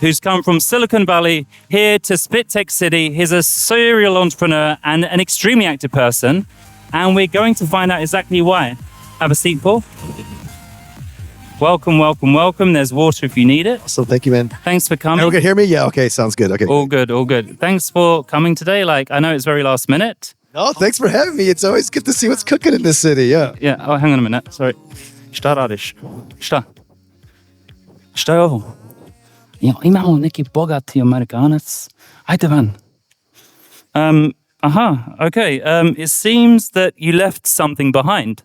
Who's come from Silicon Valley here to Spit Tech City. He's a serial entrepreneur and an extremely active person. And we're going to find out exactly why. Have a seat, Paul. Welcome, welcome, welcome. There's water if you need it. So thank you, man. Thanks for coming. Everyone can hear me? Yeah, okay, sounds good. Okay. All good, all good. Thanks for coming today. I know it's very last minute. No, thanks for having me. It's always good to see what's cooking in this city, yeah. Yeah, oh, hang on a minute, sorry. Šta radiš? Šta? Šta je ovo? Ja, imamo neki bogati Amerikanac. Ajde van. Okay. It seems that you left something behind.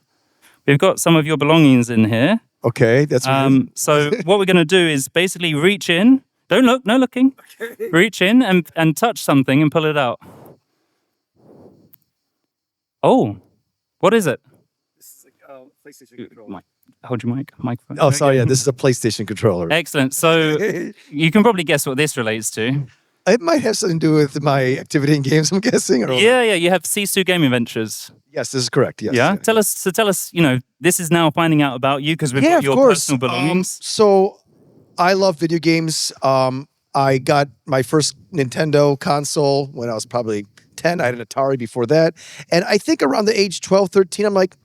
We've got some of your belongings in here. Okay, that's weird. So what we're going to do is basically reach in. Don't look, no looking. Okay. Reach in and touch something and pull it out. Oh, what is it? This is a PlayStation controller. Hold your microphone. Oh, sorry, yeah, this is a PlayStation controller. Excellent. So you can probably guess what this relates to. It might have something to do with my activity in games, I'm guessing. Or... Yeah. You have Sisu Gaming Ventures. Yes, this is correct. Yes. Yeah. Tell us. This is now finding out about you because we've got your personal belongings. So I love video games. I got my first Nintendo console when I was probably 10. I had an Atari before that. And I think around the age 12, 13, I'm like,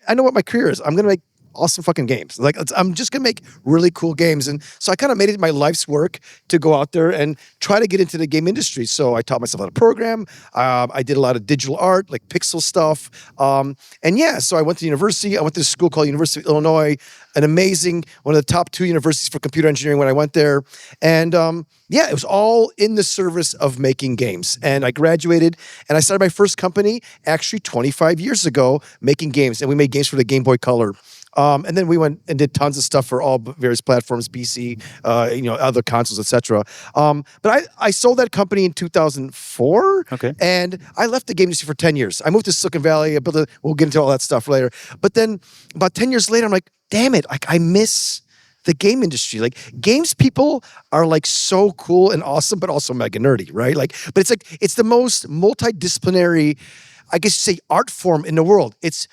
I know what my career is. I'm going to make awesome fucking games. I'm just going to make really cool games. And so I kind of made it my life's work to go out there and try to get into the game industry. So I taught myself how to program. I did a lot of digital art, like pixel stuff. So I went to university. I went to a school called University of Illinois, one of the top 2 universities for computer engineering when I went there. And it was all in the service of making games. And I graduated and I started my first company actually 25 years ago making games. And we made games for the Game Boy Color. And then we went and did tons of stuff for all various platforms, PC, other consoles, etc. But I sold that company in 2004. Okay. And I left the game industry for 10 years. I moved to Silicon Valley. We'll get into all that stuff later. But then about 10 years later, I'm like, damn it, I miss the game industry. Like games people are like so cool and awesome, but also mega nerdy, right? But it's the most multidisciplinary, I guess you say, art form in the world. It's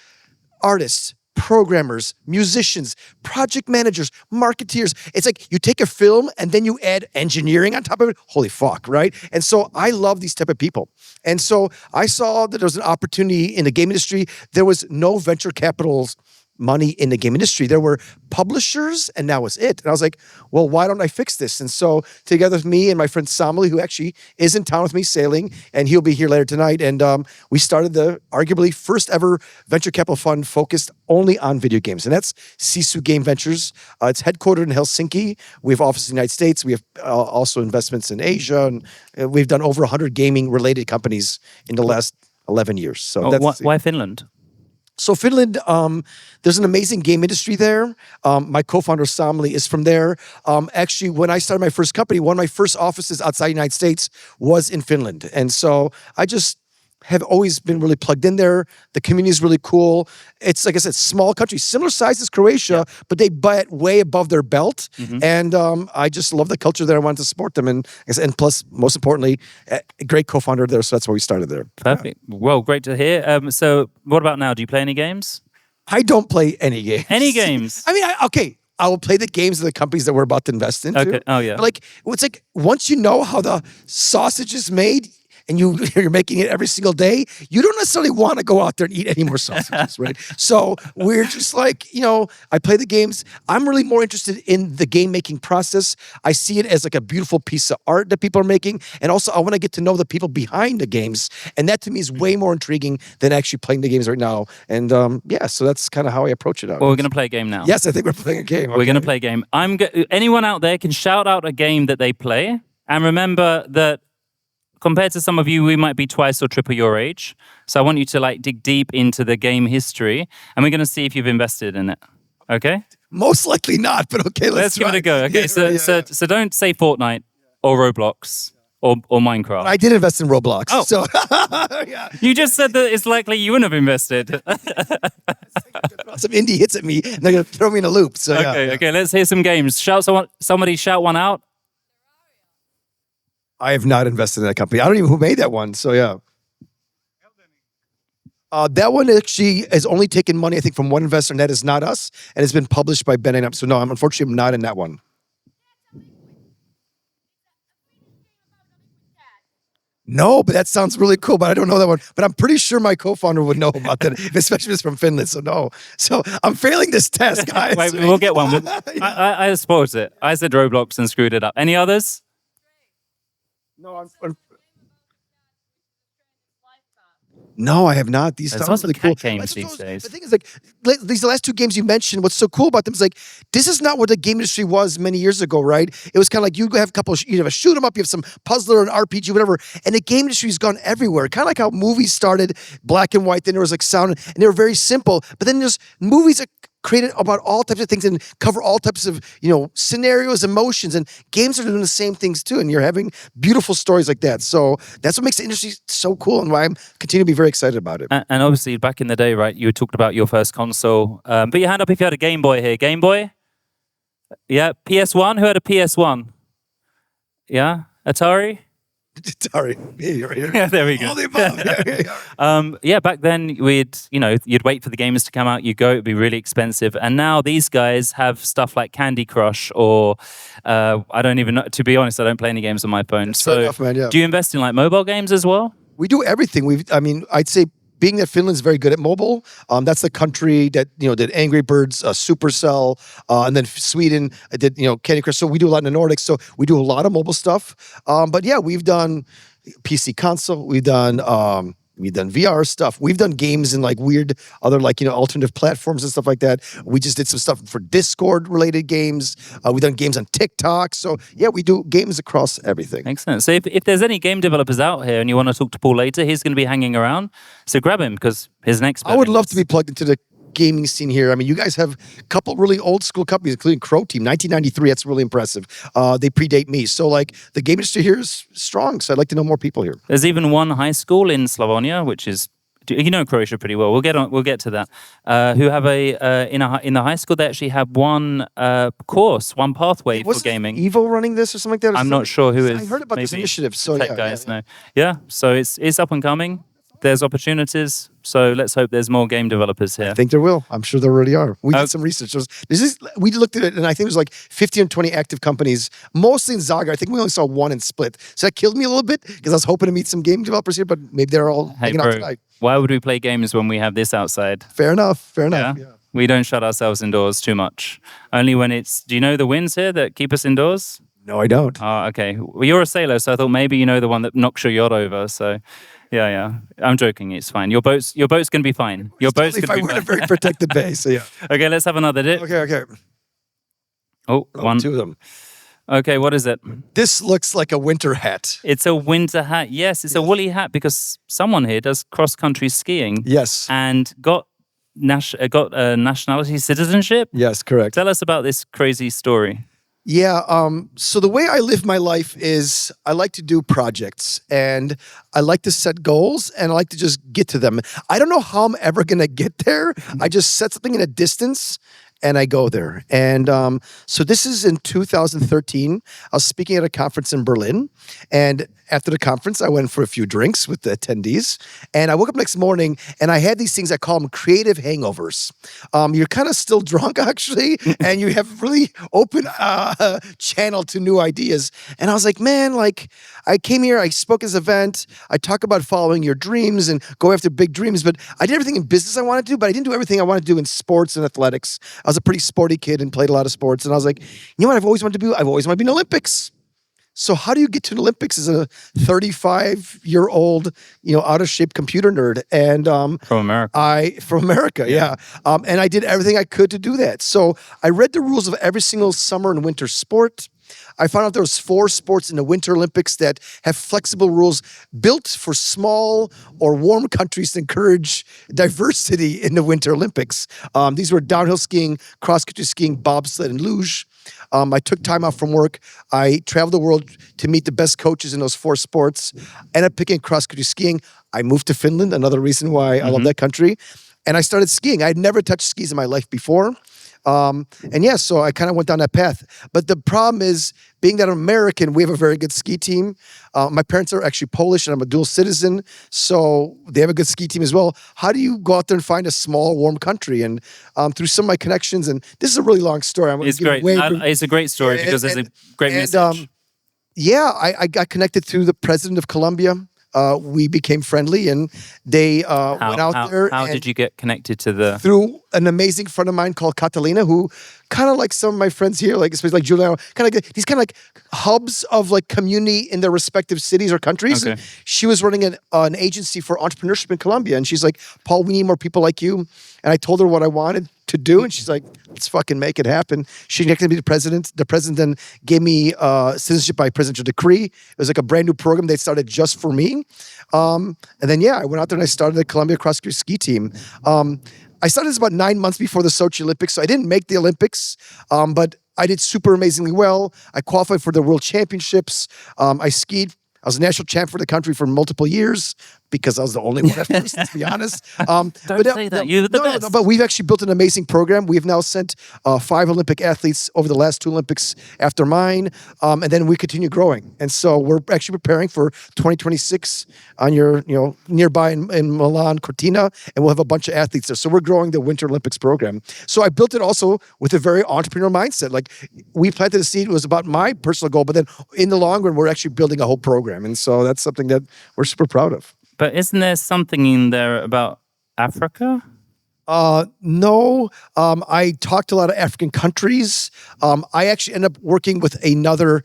artists, programmers, musicians, project managers, marketeers. It's like you take a film and then you add engineering on top of it. Holy fuck, right? And so I love these type of people. And so I saw that there was an opportunity in the game industry. There was no venture capitals money in the game industry. There were publishers, and that was it. And I was like, well, why don't I fix this? And so together with me and my friend Samali, who actually is in town with me sailing, and he'll be here later tonight, and we started the arguably first ever venture capital fund focused only on video games, and that's Sisu Game Ventures. It's headquartered in Helsinki. We have offices in the United States. We have also investments in Asia, and we've done over 100 gaming-related companies in the last 11 years. So why Finland? So Finland, there's an amazing game industry there. My co-founder Samli is from there. Actually, when I started my first company, one of my first offices outside the United States was in Finland. And so I just have always been really plugged in there. The community is really cool. It's, like I said, small country, similar size as Croatia, but they bet way above their belt. Mm-hmm. And I just love the culture there. I wanted to support them. And plus, most importantly, a great co-founder there. So that's why we started there. Perfect. Well, great to hear. So what about now? Do you play any games? I don't play any games. Any games? I mean, I will play the games of the companies that we're about to invest into. Okay. Oh, yeah. But it's like once you know how the sausage is made, and you're making it every single day, you don't necessarily want to go out there and eat any more sausages, right? So we're just like, I play the games. I'm really more interested in the game-making process. I see it as like a beautiful piece of art that people are making. And also, I want to get to know the people behind the games. And that, to me, is way more intriguing than actually playing the games right now. And so that's kind of how I approach it. Well, we're going to play a game now. Yes, I think we're playing a game. Okay. We're going to play a game. Anyone out there can shout out a game that they play. And remember that compared to some of you, we might be twice or triple your age. So I want you to dig deep into the game history, and we're going to see if you've invested in it. Okay? Most likely not, but okay, let's give it a go. Okay, so don't say Fortnite or Roblox or Minecraft. I did invest in Roblox. Oh. So You just said that it's likely you wouldn't have invested. Some indie hits at me, and they're going to throw me in a loop. So Okay, let's hear some games. Somebody shout one out. I have not invested in that company. I don't even know who made that one. So That one actually has only taken money, I think, from one investor, and that is not us, and it's been published by Ben and Up. So no, I'm unfortunately not in that one. No, but that sounds really cool. But I don't know that one. But I'm pretty sure my co-founder would know about that, especially if it's from Finland. So no. So I'm failing this test, guys. Wait, we'll get one. I spoiled it. I said Roblox and screwed it up. Any others? No, No, I have not. These There's sound lots of really cat cool. games That's these what days. The thing is, like, these last two games you mentioned, what's so cool about them is like, this is not what the game industry was many years ago, right? It was kind of like you have a couple, you have a shoot 'em up, you have some puzzler, an RPG, whatever, and the game industry has gone everywhere. Kind of like how movies started black and white, then there was like sound, and they were very simple. But then there's movies that created about all types of things and cover all types of, scenarios, emotions, and games are doing the same things too. And you're having beautiful stories like that. So that's what makes the industry so cool and why I'm continue to be very excited about it. And obviously, back in the day, right, you talked about your first console. Put your hand up if you had a Game Boy here. Game Boy? Yeah. PS1? Who had a PS1? Yeah. Atari? Sorry. Here. Yeah, there we go. All the above. Yeah, back then you'd wait for the games to come out. You go, it'd be really expensive. And now these guys have stuff like Candy Crush, or I don't even know. To be honest, I don't play any games on my phone. That's fair enough, man, yeah. Do you invest in like mobile games as well? We do everything. I'd say being that Finland's very good at mobile, that's the country that did Angry Birds, Supercell, and then Sweden did Candy Crush. So we do a lot in the Nordics. So we do a lot of mobile stuff. But yeah, we've done PC console. We've done VR stuff. We've done games in like weird other alternative platforms and stuff like that. We just did some stuff for Discord related games. We've done games on TikTok. So yeah, we do games across everything. Excellent. So if there's any game developers out here and you want to talk to Paul later, he's going to be hanging around. So grab him because his next. I would love to be plugged into the gaming scene here. I mean, you guys have a couple really old school companies, including Crow Team, 1993. That's really impressive. They predate me. So like the game industry here is strong. So I'd like to know more people here. There's even one high school in Slavonia, which is, you know, Croatia pretty well. We'll get to that. Who have in the high school, they actually have one course, one pathway for gaming. Evo running this or something like that? I'm not sure who is. I heard about this initiative. So tech guys know. Yeah. So it's up and coming. There's opportunities. So let's hope there's more game developers here. I think there will. I'm sure there already are. We did some research. We looked at it, and I think it was like 15 or 20 active companies, mostly in Zagreb. I think we only saw one in Split. So that killed me a little bit because I was hoping to meet some game developers here, but maybe they're all hanging out tonight. Why would we play games when we have this outside? Fair enough. Yeah. We don't shut ourselves indoors too much. Only when it's... Do you know the winds here that keep us indoors? No, I don't. Oh, okay. Well, you're a sailor, so I thought maybe you know the one that knocks your yacht over. So, yeah. I'm joking. It's fine. Your boat's going to be fine. Your boat's going to be fine. We're in a very protected bay, so yeah. Okay, let's have another dip. Okay. Oh, one. Two of them. Okay, what is it? This looks like a winter hat. It's a winter hat. Yes, it's a woolly hat because someone here does cross-country skiing. Yes. And got nationality citizenship. Yes, correct. Tell us about this crazy story. Yeah, so the way I live my life is I like to do projects and I like to set goals and I like to just get to them. I don't know how I'm ever going to get there. I just set something in a distance and I go there. And so this is in 2013. I was speaking at a conference in Berlin. And after the conference, I went for a few drinks with the attendees. And I woke up next morning and I had these things, I call them creative hangovers. You're kind of still drunk, actually, and you have really open channel to new ideas. And I was like, man, I came here, I spoke at this event, I talk about following your dreams and go after big dreams, but I did everything in business I wanted to do, but I didn't do everything I wanted to do in sports and athletics. I was a pretty sporty kid and played a lot of sports. And I was like, you know what I've always wanted to do? I've always wanted to be in the Olympics. So how do you get to the Olympics as a 35-year-old, out of shape computer nerd? And from America. Yeah. And I did everything I could to do that. So I read the rules of every single summer and winter sport. I found out there was 4 sports in the Winter Olympics that have flexible rules built for small or warm countries to encourage diversity in the Winter Olympics. These were downhill skiing, cross-country skiing, bobsled, and luge. I took time out from work. I traveled the world to meet the best coaches in those 4 sports. Ended up picking cross-country skiing. I moved to Finland, another reason why I love that country. And I started skiing. I had never touched skis in my life before. And yeah, so I kind of went down that path. But the problem is, being that I'm American, we have a very good ski team. My parents are actually Polish, and I'm a dual citizen, so they have a good ski team as well. How do you go out there and find a small, warm country? And through some of my connections, and this is a really long story. It's great. It's a great story because there's a great message. Yeah, I got connected through the president of Colombia. We became friendly, and they went out there. How did you get connected to the? Through an amazing friend of mine called Catalina, who kind of like some of my friends here, like especially like Giuliano, kind of these kind of like hubs of like community in their respective cities or countries. Okay. And she was running an agency for entrepreneurship in Colombia, and she's like, "Paul, we need more people like you." And I told her what I wanted to do, and she's like, "Let's fucking make it happen." She connected me to the president. The president then gave me citizenship by presidential decree. It was like a brand new program they started just for me. And then I went out there and I started the Columbia cross country ski team. I started this about 9 months before the Sochi Olympics, so I didn't make the Olympics, but I did super amazingly well. I qualified for the World Championships. I skied. I was a national champ for the country for multiple years because I was the only one at first, to be honest. Don't say that. You're the best. No, but we've actually built an amazing program. We have now sent 5 Olympic athletes over the last 2 Olympics after mine, and then we continue growing. And so we're actually preparing for 2026 on your, nearby in Milan, Cortina, and we'll have a bunch of athletes there. So we're growing the Winter Olympics program. So I built it also with a very entrepreneurial mindset. Like we planted a seed, it was about my personal goal, but then in the long run, we're actually building a whole program. And so that's something that we're super proud of. But isn't there something in there about Africa? No. I talked to a lot of African countries. I actually ended up working with another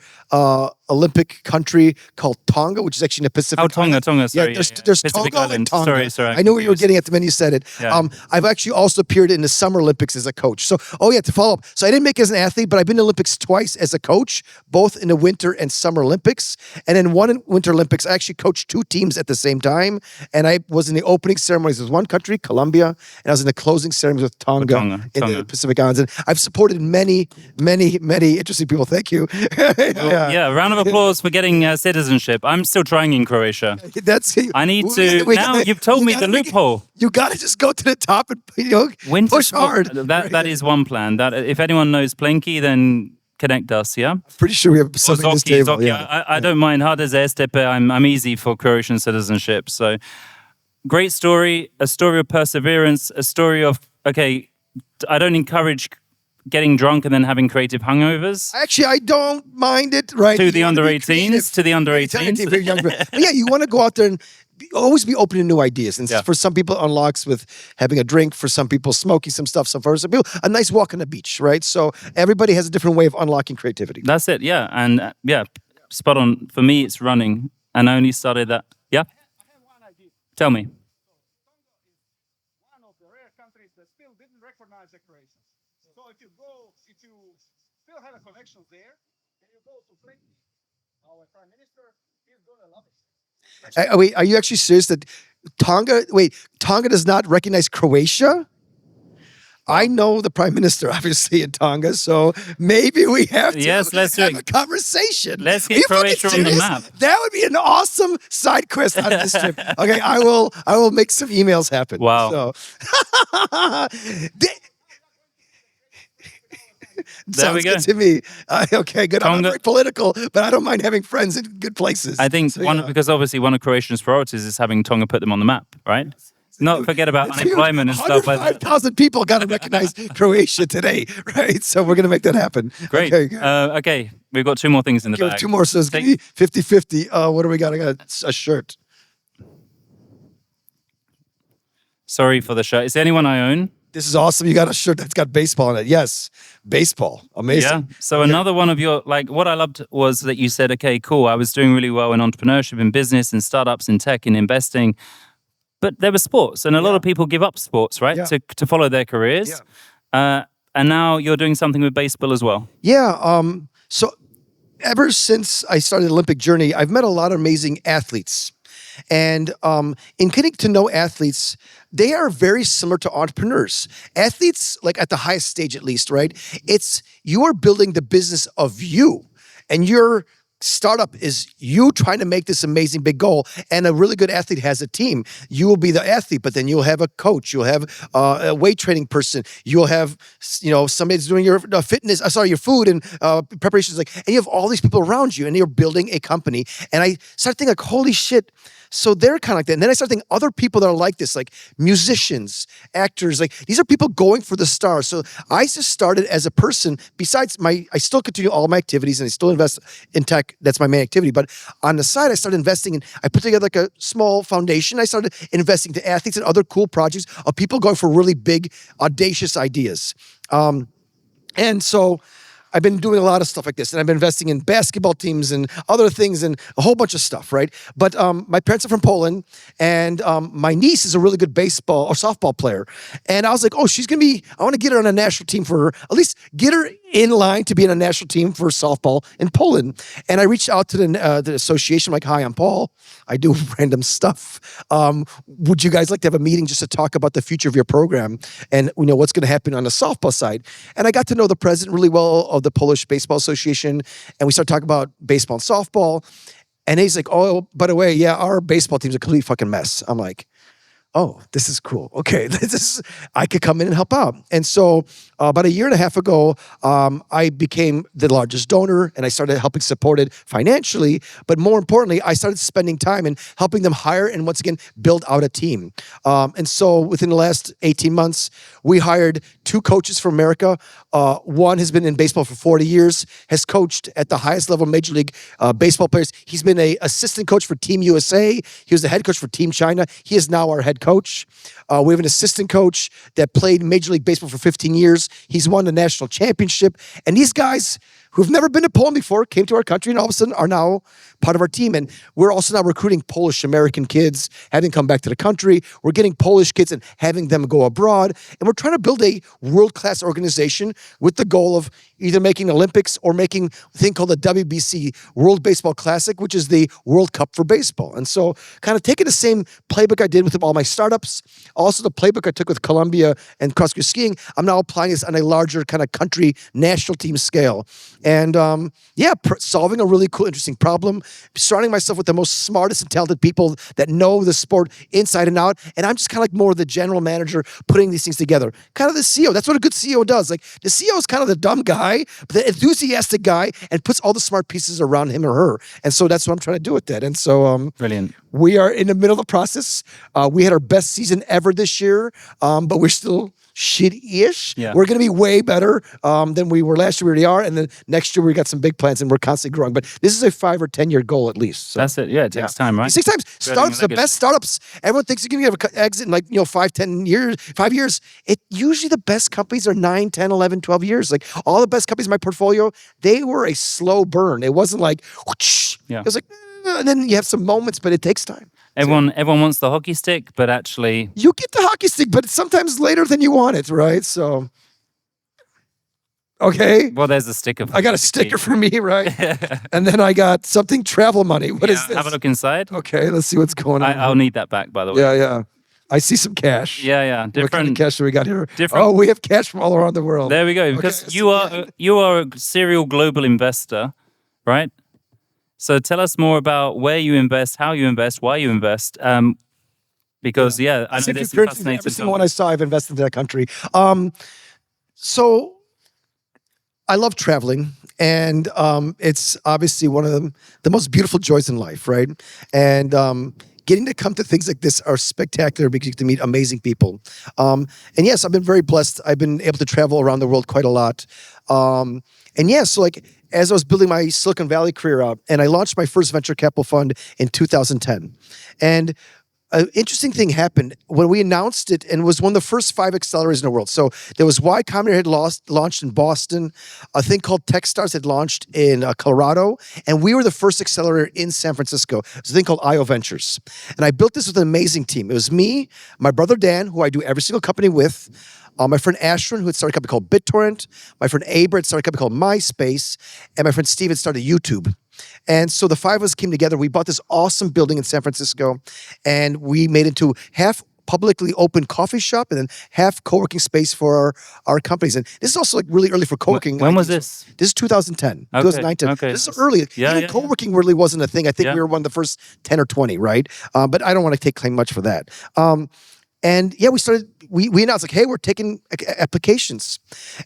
Olympic country called Tonga, which is actually in the Pacific. Oh, Tonga, sorry. Yeah, there's Pacific Togo and Island. Tonga. Sorry. I knew what you were getting at when you said it. Yeah. I've actually also appeared in the Summer Olympics as a coach. So, to follow up. So I didn't make it as an athlete, but I've been to Olympics twice as a coach, both in the Winter and Summer Olympics. And then one in Winter Olympics, I actually coached 2 teams at the same time. And I was in the opening ceremonies with one country, Colombia, and I was in the closing ceremonies with Tonga. In the Pacific Islands. And I've supported many, many, many interesting people. Thank you. Yeah, round of applause for getting citizenship. I'm still trying in Croatia. I need to. Now you've told me the loophole. You got to just go to the top and Winter push hard. That is one plan. That if anyone knows Plenky, then connect us. Yeah, pretty sure we have something at this table. Zoki. Yeah. I don't mind. Hard as Estepe, I'm easy for Croatian citizenship. So great story, a story of perseverance, a story of I don't encourage getting drunk and then having creative hangovers. Actually, I don't mind it. Right to the under 18s. But yeah, you want to go out there and always be open to new ideas. And for some people, it unlocks with having a drink. For some people, smoking some stuff. For some people, a nice walk on the beach. Right. So everybody has a different way of unlocking creativity. That's it. Yeah, and spot on. For me, it's running, and I only started that. Yeah. I have one idea. Tell me. One of the rare countries that still didn't recognize the Croatians. So if you still have a connection there, and you go to Plenty, our prime minister is gonna love it. Wait, are you actually serious that Tonga does not recognize Croatia? I know the prime minister, obviously, in Tonga, so maybe we have to let's have a conversation. Let's get Croatia on the map. That would be an awesome side quest on this trip. Okay, I will make some emails happen. Wow. So. There we go. Good to me. Okay, good. I'm not very political, but I don't mind having friends in good places. I think because obviously one of Croatia's priorities is having Tonga put them on the map, right? Not forget about unemployment and stuff like that. 5,000 people got to recognize Croatia today, right? So we're going to make that happen. Great. Okay, we've got 2 more things in the bag. 2 more, so it's 50-50. What do we got? I got a shirt. Sorry for the shirt. Is there anyone I own? This is awesome. You got a shirt that's got baseball on it. Yes, baseball. Amazing. Yeah. So another one of your, what I loved was that you said, okay, cool, I was doing really well in entrepreneurship, in business, in startups, in tech, in investing. But there were sports, and a lot of people give up sports, right, to follow their careers. Yeah. And now you're doing something with baseball as well. Yeah. So ever since I started the Olympic journey, I've met a lot of amazing athletes. And in getting to know athletes, they are very similar to entrepreneurs. Athletes, like at the highest stage at least, right? You are building the business of you. And you're startup is you trying to make this amazing big goal, and a really good athlete has a team. You will be the athlete, but then you'll have a coach, you'll have a weight training person, you'll have somebody that's doing your fitness, your food and preparations, and you have all these people around you, and you're building a company. And I started thinking holy shit. So they're kind of like that. And then I started thinking other people that are like this, like musicians, actors, these are people going for the stars. So I just started as a person, besides I still continue all my activities and I still invest in tech. That's my main activity. But on the side, I started investing I put together a small foundation. I started investing to athletes and other cool projects of people going for really big, audacious ideas. And so I've been doing a lot of stuff like this, and I've been investing in basketball teams and other things and a whole bunch of stuff, right? But my parents are from Poland, and my niece is a really good baseball or softball player. And I was like, I want to get her on a national team at least get her in line to be on a national team for softball in Poland. And I reached out to the association, like, hi, I'm Paul. I do random stuff. Would you guys like to have a meeting just to talk about the future of your program and what's going to happen on the softball side? And I got to know the president really well of the Polish Baseball Association, and we started talking about baseball and softball. And he's like, oh, by the way, yeah, our baseball team's a complete fucking mess. I'm like, oh, this is cool. Okay, I could come in and help out. And so about a year and a half ago, I became the largest donor, and I started helping support it financially. But more importantly, I started spending time and helping them hire and once again build out a team. And so within the last 18 months, we hired 2 coaches from America. One has been in baseball for 40 years, has coached at the highest level Major League Baseball players. He's been an assistant coach for Team USA. He was the head coach for Team China. He is now our head coach. We have an assistant coach that played Major League Baseball for 15 years. He's won the national championship. And these guys who've never been to Poland before came to our country and all of a sudden are now part of our team. And we're also now recruiting Polish American kids, having come back to the country. We're getting Polish kids and having them go abroad. And we're trying to build a world-class organization with the goal of either making Olympics or making a thing called the WBC, World Baseball Classic, which is the World Cup for baseball. And so kind of taking the same playbook I did with all my startups, also the playbook I took with Columbia and cross-country skiing, I'm now applying this on a larger kind of country national team scale. And solving a really cool, interesting problem, surrounding myself with the most smartest and talented people that know the sport inside and out. And I'm just kind of like more the general manager putting these things together. Kind of the CEO. That's what a good CEO does. Like the CEO is kind of the dumb guy, but the enthusiastic guy, and puts all the smart pieces around him or her. And so that's what I'm trying to do with that. And so brilliant. We are in the middle of the process. We had our best season ever this year, but we're still shitty-ish. Yeah. We're going to be way better than we were last year. We already are. And then next year we got some big plans and we're constantly growing. But this is a 5 or 10 year goal at least. So. That's it. Yeah, it takes time, right? 6 times. Startups, the best startups, everyone thinks you're going to have an exit in 5 years. Usually the best companies are 9, 10, 11, 12 years. Like all the best companies in my portfolio, they were a slow burn. It wasn't like, whoosh. Yeah. It was like, and then you have some moments, but it takes time. Everyone wants the hockey stick, but actually... You get the hockey stick, but sometimes later than you want it, right? So, okay. Well, there's a sticker. I got a sticker for me, right? And then I got something travel money. What is this? Have a look inside. Okay, let's see what's going on. I'll need that back, by the way. Yeah. I see some cash. Yeah. What kind of cash do we got here? Different. Oh, we have cash from all around the world. There we go. Because okay, you are a serial global investor, right? So tell us more about where you invest, how you invest, why you invest. Because I know there's some fascinating. Every single one I saw, I've invested in that country. So I love traveling, and it's obviously one of the most beautiful joys in life, right? And getting to come to things like this are spectacular because you get to meet amazing people. And yes, I've been very blessed. I've been able to travel around the world quite a lot. So as I was building my Silicon Valley career out, and I launched my first venture capital fund in 2010. And an interesting thing happened when we announced it, and it was one of the first 5 accelerators in the world. So there was Y Combinator had launched in Boston, a thing called Techstars had launched in Colorado, and we were the first accelerator in San Francisco. It was a thing called IO Ventures. And I built this with an amazing team. It was me, my brother Dan, who I do every single company with, my friend Ashwin, who had started a company called BitTorrent, my friend Aber had started a company called MySpace, and my friend Steve had started YouTube. And so the 5 of us came together. We bought this awesome building in San Francisco, and we made it into half publicly open coffee shop and then half co-working space for our companies. And this is also like really early for co-working. When was this? This is 2010, Okay, 2009. okay. This is early. Yeah, Even yeah, co-working really wasn't a thing. I think Yeah. we were one of the first 10 or 20, right? But I don't want to take claim much for that. And yeah, we announced like, hey, we're taking applications.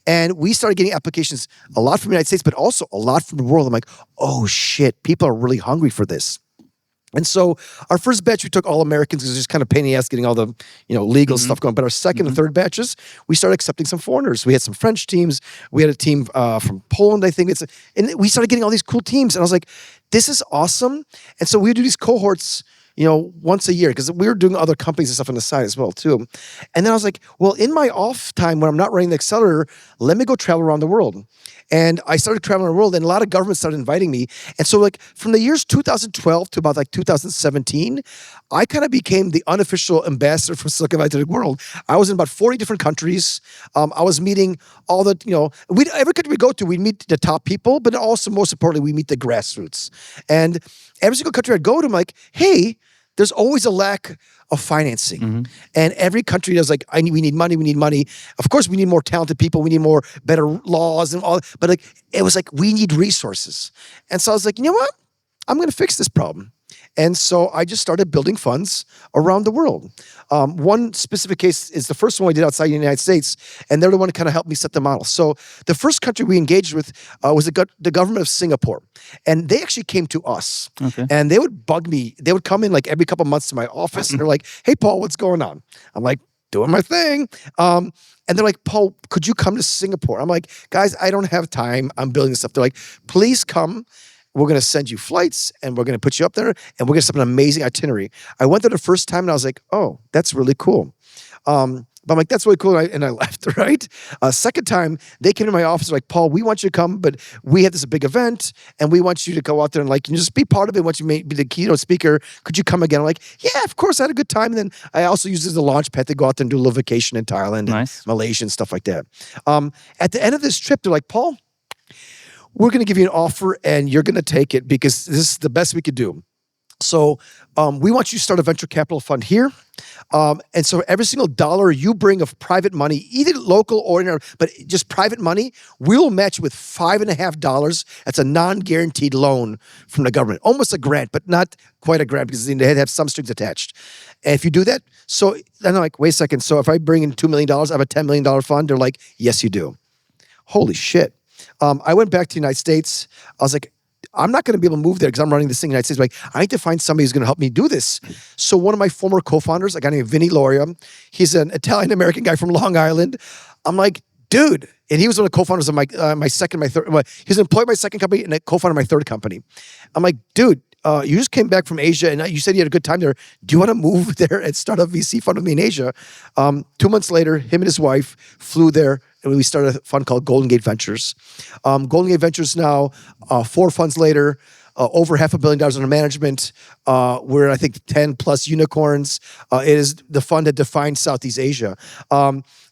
And we started getting applications a lot from the United States, but also a lot from the world. I'm like, oh shit, people are really hungry for this. And so our first batch, we took all Americans because it was just kind of pain in the ass getting all the legal stuff going. But our second and third batches, we started accepting some foreigners. We had some French teams. We had a team from Poland, I think. And we started getting all these cool teams. And I was like, this is awesome. And so we would do these cohorts once a year, because we were doing other companies and stuff on the side as well, too. And then I was like, well, in my off time when I'm not running the accelerator, let me go travel around the world. And I started traveling around the world, and a lot of governments started inviting me. And so like from the years 2012 to about like 2017, I kind of became the unofficial ambassador for Silicon Valley to the world. I was in about 40 different countries. I was meeting all the, every country we go to, we'd meet the top people, but also most importantly, we meet the grassroots. And every single country I'd go to, I'm like, hey, there's always a lack of financing. And every country does like, we need money. Of course, we need more talented people. We need better laws and all. But like, it was like, we need resources. And so I was like, you know what? I'm going to fix this problem. And so I just started building funds around the world. One specific case is the first one we did outside the United States, and they're the one that kind of helped me set the model. So the first country we engaged with was the government of Singapore. And they actually came to us. Okay. And they would bug me. They would come in like every couple of months to my office, and they're like, hey, Paul, what's going on? I'm like, doing my thing. And they're like, Paul, could you come to Singapore? I'm like, guys, I don't have time. I'm building this stuff. They're like, please come. We're going to send you flights, and we're going to put you up there, and we're going to set up an amazing itinerary. I went there the first time, and I was like, oh, that's really cool. But I'm like, that's really cool, and I left, right? Second time, they came to my office, like, Paul, we want you to come, but we have this big event, and we want you to go out there and like, just be part of it. Once you be the keynote speaker, could you come again? I'm like, yeah, of course, I had a good time. And then I also used it as a launch pad to go out there and do a little vacation in Thailand, Nice. and Malaysia, and stuff like that. At the end of this trip, they're like, Paul, we're going to give you an offer, and you're going to take it because this is the best we could do. So we want you to start a venture capital fund here. And so every single dollar you bring of private money, either local or but just private money, we'll match with $5.50. That's a non-guaranteed loan from the government. Almost a grant, but not quite a grant because they have some strings attached. And if you do that, so then I'm like, wait a second. So if I bring in $2 million, I have a $10 million fund. They're like, yes, you do. Holy shit. I went back to the United States. I was like, I'm not going to be able to move there because I'm running this thing in the United States. Like, I need to find somebody who's going to help me do this. So one of my former co-founders, a guy named Vinny Loria, he's an Italian-American guy from Long Island. I'm like, dude, and he was one of the co-founders of my third. Well, he was employed by my second company and a co-founder of my third company. I'm like, dude, you just came back from Asia and you said you had a good time there. Do you want to move there and start a VC fund with me in Asia? 2 months later, him and his wife flew there, and we started a fund called Golden Gate Ventures. Golden Gate Ventures now, 4 funds later, over $500 million under management. We're, I think, 10 plus unicorns. It is the fund that defines Southeast Asia.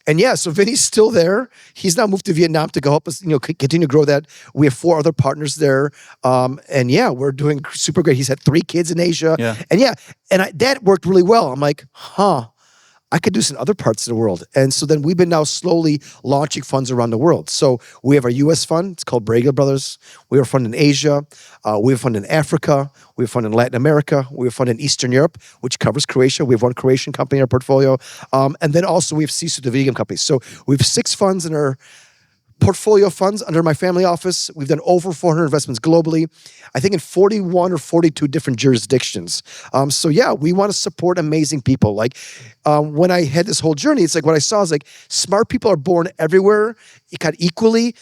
And yeah, so Vinny's still there. He's now moved to Vietnam to go help us, continue to grow that. We have 4 other partners there. And yeah, we're doing super great. He's had 3 kids in Asia. Yeah. And that worked really well. I'm like, I could do this in other parts of the world. And so then we've been now slowly launching funds around the world. So we have our US fund. It's called Bragiel Brothers. We have a fund in Asia. We have a fund in Africa. We have a fund in Latin America. We have a fund in Eastern Europe, which covers Croatia. We have 1 Croatian company in our portfolio. And then also we have Sisu, the vegan company. So we have 6 funds in our portfolio funds under my family office. We've done over 400 investments globally, I think in 41 or 42 different jurisdictions. So yeah, we want to support amazing people. Like when I had this whole journey, it's like what I saw is like smart people are born everywhere, kind of equally.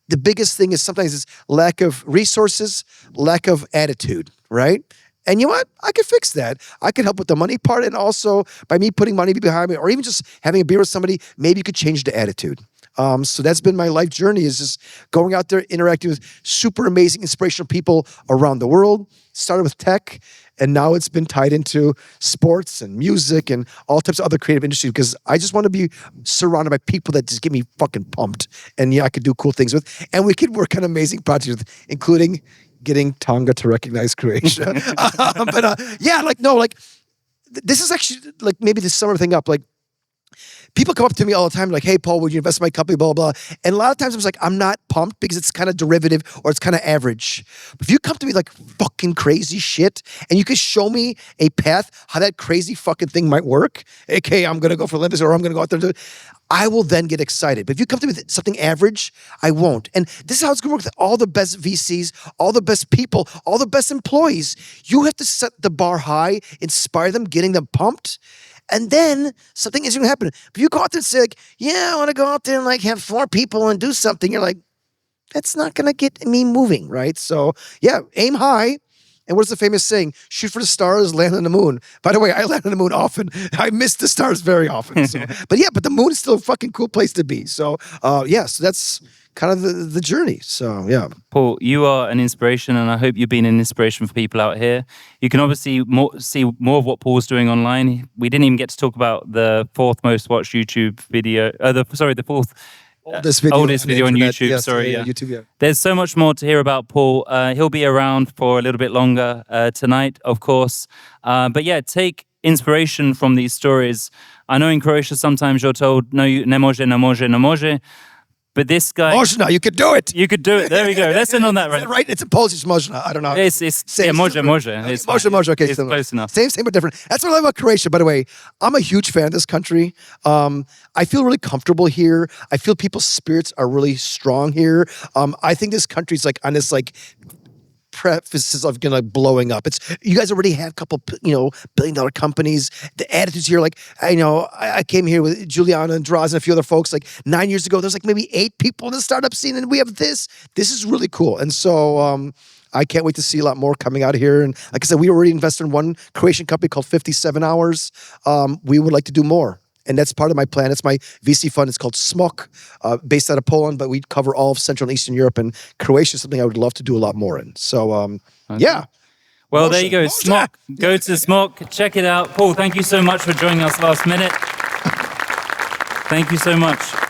The biggest thing is sometimes it's lack of resources, lack of attitude, right? And you know what? I can fix that. I can help with the money part, and also by me putting money behind me, or even just having a beer with somebody, maybe you could change the attitude. So that's been my life journey, is just going out there, interacting with super amazing, inspirational people around the world. Started with tech, and now it's been tied into sports and music and all types of other creative industries, because I just want to be surrounded by people that just get me fucking pumped. And yeah, I could do cool things with, and we could work on amazing projects with, including getting Tonga to recognize Croatia. this is actually like maybe to sum everything up. Like people come up to me all the time, like, "Hey, Paul, would you invest in my company?" Blah blah blah. And a lot of times I'm just like, I'm not pumped because it's kind of derivative or it's kind of average. But if you come to me like fucking crazy shit, and you can show me a path how that crazy fucking thing might work, aka I'm gonna go for Olympus or I'm gonna go out there and do it, I will then get excited. But if you come to me with something average, I won't. And this is how it's gonna work with all the best VCs, all the best people, all the best employees. You have to set the bar high, inspire them, getting them pumped. And then something is going to happen. If you go out there and say, like, yeah, I want to go out there and like have 4 people and do something, you're like, that's not going to get me moving, right? So, yeah, aim high. And what's the famous saying? Shoot for the stars, land on the moon. By the way, I land on the moon often. I miss the stars very often. So. But the moon is still a fucking cool place to be. So, so that's kind of the journey. So, yeah. Paul, you are an inspiration, and I hope you've been an inspiration for people out here. You can obviously see more of what Paul's doing online. We didn't even get to talk about the 4th most watched YouTube video. The 4th oldest video on YouTube. Yes, yeah. YouTube, yeah. There's so much more to hear about Paul. He'll be around for a little bit longer tonight, of course. But yeah, take inspiration from these stories. I know in Croatia sometimes you're told, no, ne može. But this guy... Možna, you could do it. You could do it. There we go. Let's end on that, right? Right? It's a Polish možna. I don't know. It's može. It's Može. Okay, it's close enough. Same but different. That's what I love about Croatia, by the way. I'm a huge fan of this country. I feel really comfortable here. I feel people's spirits are really strong here. I think this country's like on this like prefaces of blowing up. It's you guys already have a couple, billion-dollar companies. The attitudes here, like I came here with Juliana and Draws and a few other folks. Like 9 years ago, there's like maybe 8 people in the startup scene, and we have this. This is really cool, and so I can't wait to see a lot more coming out of here. And like I said, we already invested in one Croatian company called 57 Hours. We would like to do more. And that's part of my plan. It's my VC fund. It's called SMOK, based out of Poland, but we cover all of Central and Eastern Europe. And Croatia is something I would love to do a lot more in. So, yeah. Well, there you go. SMOK. Go to SMOK. Check it out. Paul, thank you so much for joining us last minute. Thank you so much.